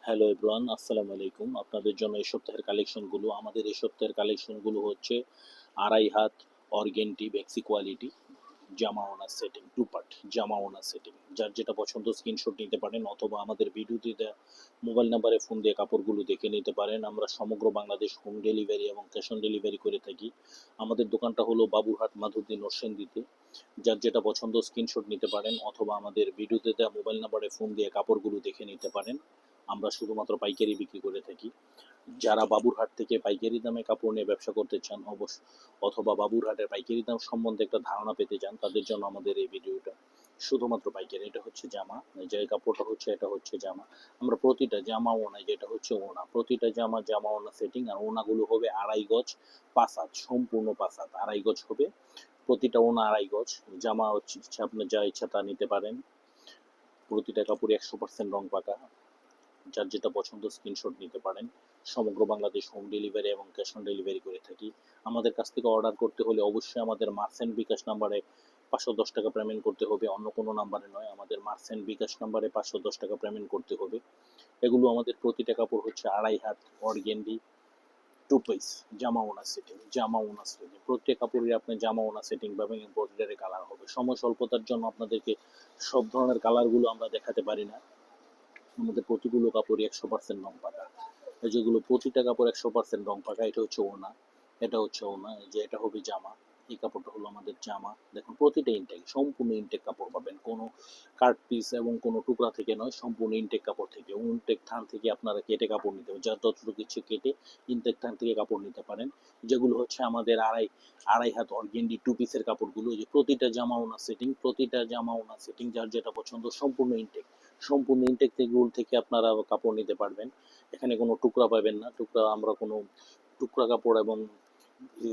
Hello everyone, আসসালামু আলাইকুম। আপনাদের জন্য এই সপ্তাহের কালেকশনগুলো, আমাদের এই সপ্তাহের কালেকশনগুলো হচ্ছে আড়াই হাত অর্গেন্ডি বেক্সি কোয়ালিটি জামা ওনার সেটিং, টু পার্ট জামা ওনার সেটিং। যার যেটা পছন্দ স্ক্রিনশট নিতে পারেন অথবা আমাদের ভিডিওতে দেওয়া মোবাইল নাম্বারে ফোন দিয়ে কাপড়গুলো দেখে নিতে পারেন। আমরা সমগ্র বাংলাদেশ হোম ডেলিভারি এবং ক্যাশ অন ডেলিভারি করে থাকি। আমাদের দোকানটা হলো বাবুরহাট মাধুদ্দিন নরসিংদীতে। যার যেটা পছন্দ স্ক্রিনশট নিতে পারেন অথবা আমাদের ভিডিওতে দেওয়া মোবাইল নাম্বারে ফোন দিয়ে কাপড়গুলো দেখে নিতে পারেন। আমরা শুধুমাত্র পাইকারি বিক্রি করে থাকি। যারা বাবুরহাট থেকে পাইকারি দামে কাপড় নিয়ে ব্যবসা করতে চান অথবা বাবুরহাটের পাইকারি দাম সম্বন্ধে একটা ধারণা পেতে চান, তাদের জন্য আমাদের এই ভিডিওটা। শুধুমাত্র পাইকারি। এটা হচ্ছে জামা, যে কাপড়টা হচ্ছে এটা হচ্ছে জামা। আমরা প্রতিটা জামা ওনা, যেটা হচ্ছে ওনা, প্রতিটা জামা জামা ওনা সেটিং। আর ওনাগুলো হবে আড়াই গজ 5 হাত, সম্পূর্ণ 5 হাত আড়াই গজ হবে। প্রতিটা ওনা আড়াই গজ। জামা হচ্ছে আপনার যা ইচ্ছা তা নিতে পারেন। প্রতিটা কাপড়ে 100% রং পাকা। যার যেটা পছন্দ স্ক্রিনশট নিতে পারেন। সমগ্র বাংলাদেশ হোম ডেলিভারি এবং ক্যাশ অন ডেলিভারি করে থাকি। আমাদের কাছ থেকে অর্ডার করতে হলে অবশ্যই আমাদের মার্চেন্ট বিকাশ নাম্বারে 510 টাকা পেমেন্ট করতে হবে, অন্য কোনো নাম্বারে নয়। আমাদের মার্চেন্ট বিকাশ নাম্বারে 510 টাকা পেমেন্ট করতে হবে। এগুলো আমাদের প্রতিটা কাপড় হচ্ছে আড়াই হাত অর্গেন্ডি টু পিস জামা ওনা সেটিং, জামা ওনা সেটিং। প্রত্যেক কাপড়ে আপনি জামা ওনা সেটিং পাবেন, এমব্রয়ডারি কালার হবে। সময় স্বল্পতার জন্য আপনাদেরকে সব ধরনের কালারগুলো আমরা দেখাতে পারি না। আমাদের প্রতিগুলো কাপড়ই 100% রং পাকা। যেগুলো প্রতিটা কাপড় 100% রং পাকা। এটা হচ্ছে ওড়না, এটা হচ্ছে ওড়না, যে এটা হবে জামা। এই কাপড়টা হলো আমাদের জামা। দেখুন প্রতিটা ইনটেক, সম্পূর্ণ ইনটেক কাপড় পাবেন, কোনো কাট পিস এবং কোনো টুকরা থেকে নয়, সম্পূর্ণ ইনটেক কাপড় থেকে। ইনটেক থান থেকে আপনারা কেটে কাপড় নিতে পারেন, যার যতটুকু ইচ্ছে কেটে ইনটেক থান থেকে কাপড় নিতে পারেন। যেগুলো হচ্ছে আমাদের আড়াই আড়াই হাত অর্গেন্ডি টু পিসের কাপড়গুলো, যে প্রতিটা জামা ওনা সেটিং, প্রতিটা জামা ওনা সেটিং। যার যেটা পছন্দ সম্পূর্ণ ইনটেক, সম্পূর্ণ ইনটেক থেকে আপনারা কাপড় নিতে পারবেন। এখানে কোনো টুকরা পাবেন না। টুকরা আমরা কোনো টুকরা কাপড় এবং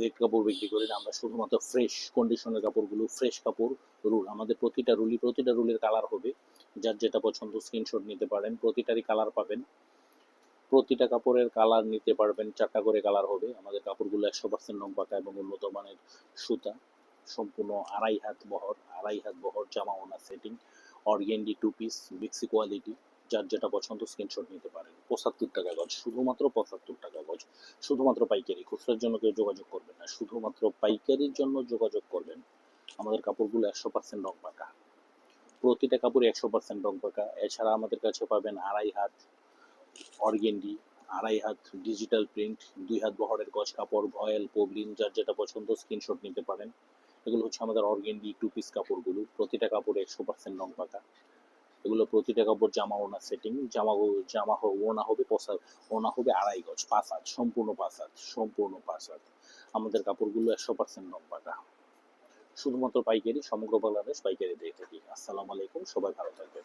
রেড কাপড় বিক্রি করি না। আমরা শুধুমাত্র ফ্রেশ কন্ডিশনের কাপড়গুলো, ফ্রেশ কাপড়, রুল। আমাদের প্রতিটা রুলের কালার হবে। যার যেটা পছন্দ স্ক্রিনশট নিতে পারেন। প্রতিটারই কালার পাবেন। প্রতিটা কাপড়ের কালার নিতে পারবেন, 4টা করে কালার হবে। আমাদের কাপড়গুলো 100% রং পাকা এবং উন্নত মানের সুতা। সম্পূর্ণ আড়াই হাত বহর জামা ওনা সেটিং, অর্গেন্ডি টু পিস বিক্সি কোয়ালিটি। যার যেটা পছন্দ স্ক্রিনশট নিতে পারেন। 75 টাকা গজ, শুধুমাত্র 75 টাকা গজ। শুধুমাত্র পাইকারি, খুচরার জন্য কেউ যোগাযোগ করবেন না, শুধুমাত্র পাইকারির জন্য যোগাযোগ করবেন। আমাদের কাপড়গুলো 100% রং পাকা, প্রতিটা কাপড়ে 100% রং পাকা। এছাড়া আমাদের কাছে পাবেন আড়াই হাত অর্গেন্ডি, আড়াই হাত ডিজিটাল প্রিন্ট, 2 হাত বহরের গজ কাপড়, ভয়েল পবলিন। যার যেটা পছন্দ স্ক্রিনশট নিতে পারেন। এগুলো হচ্ছে আমাদের অর্গেন্ডি টু পিস কাপড়গুলো, প্রতিটা কাপড়ে 100% রং পাকা। এগুলো প্রতিটা কাপড় জামা ওনা সেটিং। জামা ওনা হবে ওনা হবে আড়াই গজ 5 হাত, সম্পূর্ণ 5 হাত, সম্পূর্ণ 5 হাত। আমাদের কাপড়গুলো 100% রং পাকা। শুধুমাত্র পাইকারি, সমগ্র বাংলাদেশ পাইকারি দিয়ে থাকি। আসসালামু আলাইকুম, সবাই ভালো থাকবেন।